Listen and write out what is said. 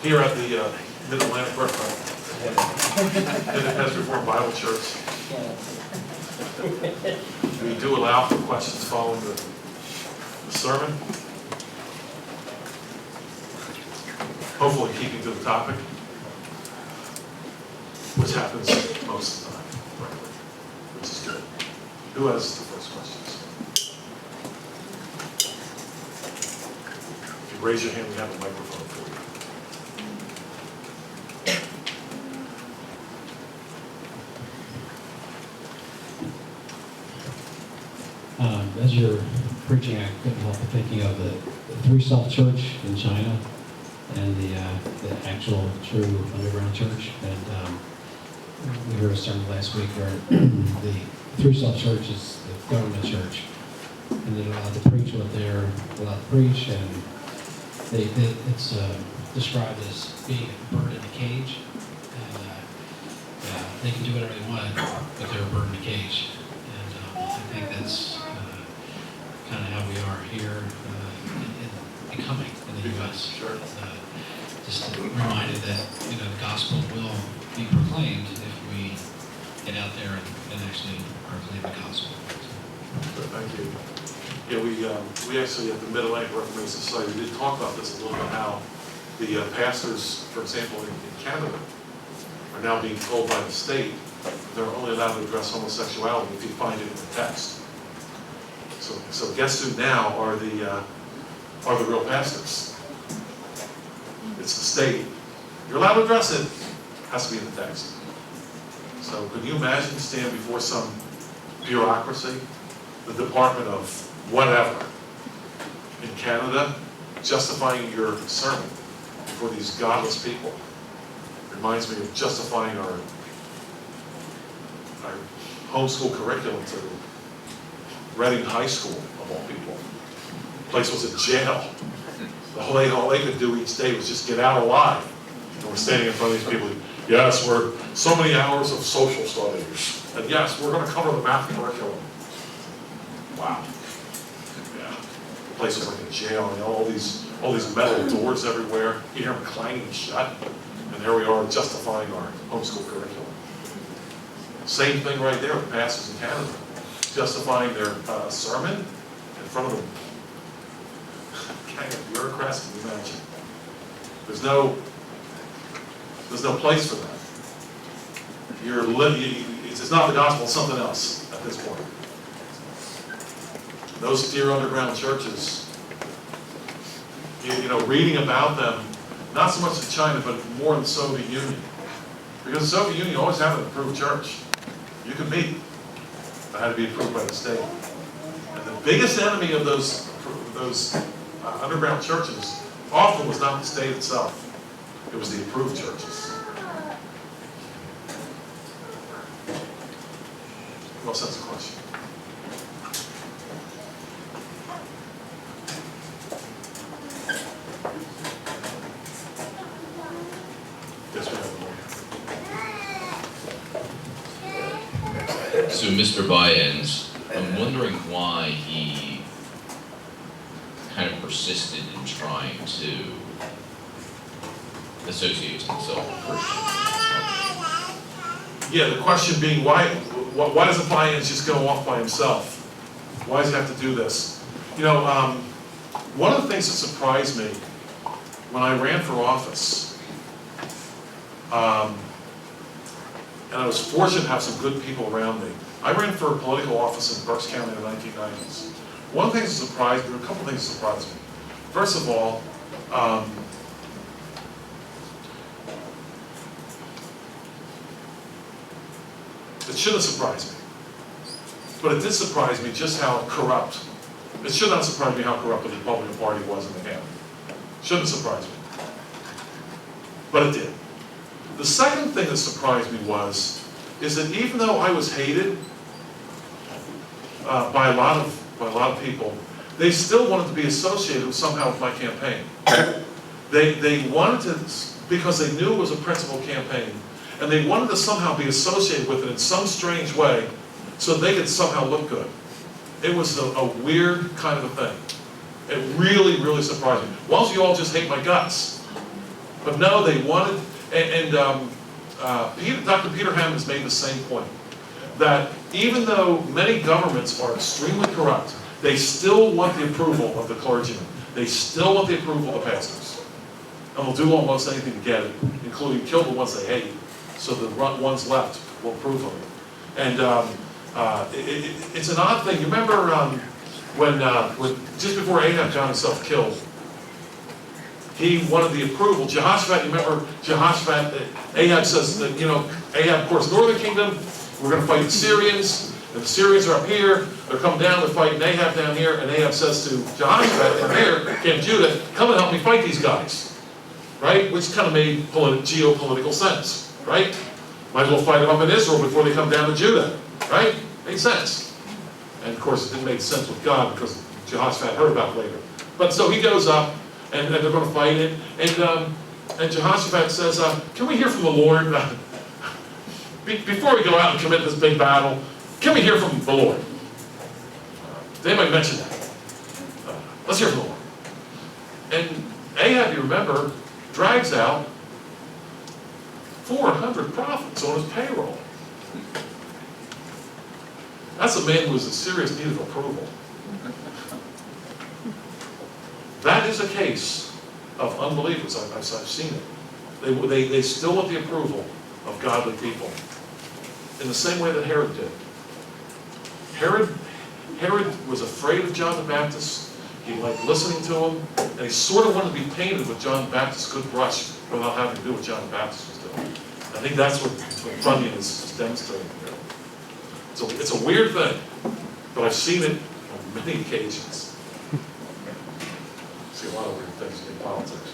here at the Mid-Atlantic Independence Reformed Bible Church. We do allow for questions following the sermon. Hopefully keeping to the topic, which happens most of the time, frankly, which is good. Who has the first questions? If you raise your hand, we have a microphone for you. As you're preaching, I couldn't help but thinking of the three-self church in China and the actual true underground church. And we heard a sermon last week where the three-self church is the government church, and they're allowed to preach what they're allowed to preach, and it's described as being a bird in a cage, and they can do whatever they want, but they're a bird in a cage. And I think that's kind of how we are here in becoming in the U.S. Sure. Just reminded that the gospel will be proclaimed if we get out there and actually proclaim the gospel. Good, thank you. Yeah, we actually at the Mid-Atlantic Reformation Society we did talk about this a little bit, how the pastors, for example, in Canada, are now being told by the state they're only allowed to address homosexuality if you find it in the text. So guess who now are the real pastors? It's the state. You're allowed to address it. It has to be in the text. So could you imagine you stand before some bureaucracy, the Department of whatever, in Canada, justifying your sermon before these godless people? Reminds me of justifying our homeschool curriculum to Reading High School, of all people. The place was a jail. All they could do each day was just get out alive. And we're standing in front of these people. Yes, we're so many hours of social studies. And yes, we're going to cover the math curriculum. Wow. Yeah. The place was like a jail. All these metal doors everywhere. You hear them clanging shut. And there we are justifying our homeschool curriculum. Same thing right there with pastors in Canada. Justifying their sermon in front of them. Kind of bureaucrats, can you imagine? There's no place for that. It's not the gospel, it's something else at this point. Those dear underground churches, reading about them, not so much in China, but more in the Soviet Union. Because the Soviet Union always had an approved church. You could meet. It had to be approved by the state. And the biggest enemy of those underground churches often was not the state itself. It was the approved churches. Who else has a question? Yes, we have one. So Mr. Byens, I'm wondering why he kind of persisted in trying to associate himself with Christians. Yeah, the question being, why doesn't Byens just go off by himself? Why does he have to do this? One of the things that surprised me when I ran for office, and I was fortunate to have some good people around me. I ran for a political office in Berks County in the 1990s. One thing that surprised me, a couple things that surprised me. First of all, it shouldn't surprise me. But it did surprise me just how corrupt. It should not surprise me how corrupt the Republican Party was in the county. Shouldn't surprise me. But it did. The second thing that surprised me is that even though I was hated by a lot of people, they still wanted to be associated somehow with my campaign. They wanted to, because they knew it was a principled campaign, and they wanted to somehow be associated with it in some strange way, so they could somehow look good. It was a weird kind of a thing. It really, really surprised me. Why don't you all just hate my guts? But no, they wanted, Dr. Peter Hammond has made the same point, that even though many governments are extremely corrupt, they still want the approval of the clergymen. They still want the approval of the pastors. And will do almost anything to get it, including kill the ones they hate, so the ones left will approve of it. And it's an odd thing. You remember when just before Ahab got himself killed, he wanted the approval. Jehoshaphat, you remember Jehoshaphat, Ahab says that, Ahab, of course, northern kingdom, we're going to fight the Syrians, and the Syrians are up here, they're coming down, they're fighting Ahab down here, and Ahab says to Jehoshaphat, from here, King Judah, come and help me fight these guys. Right? Which kind of made geopolitical sense, right? Might as well fight them up in Israel before they come down to Judah, right? Made sense. And of course, it didn't make sense with God because Jehoshaphat heard about it later. But so he goes up, and they're going to fight it, and Jehoshaphat says, can we hear from the Lord? Before we go out and commit this big battle, can we hear from the Lord? Did anybody mention that? Let's hear from the Lord. And Ahab, you remember, drags out 400 prophets on his payroll. That's a man who is in serious need of approval. That is a case of unbelievers. I've seen it. They still want the approval of godly people in the same way that Herod did. Herod was afraid of John the Baptist. He liked listening to him, and he sort of wanted to be painted with John the Baptist's good brush without having to do what John the Baptist was doing. I think that's what Bunyan is demonstrating here. It's a weird thing, but I've seen it on many occasions. I see a lot of weird things in politics.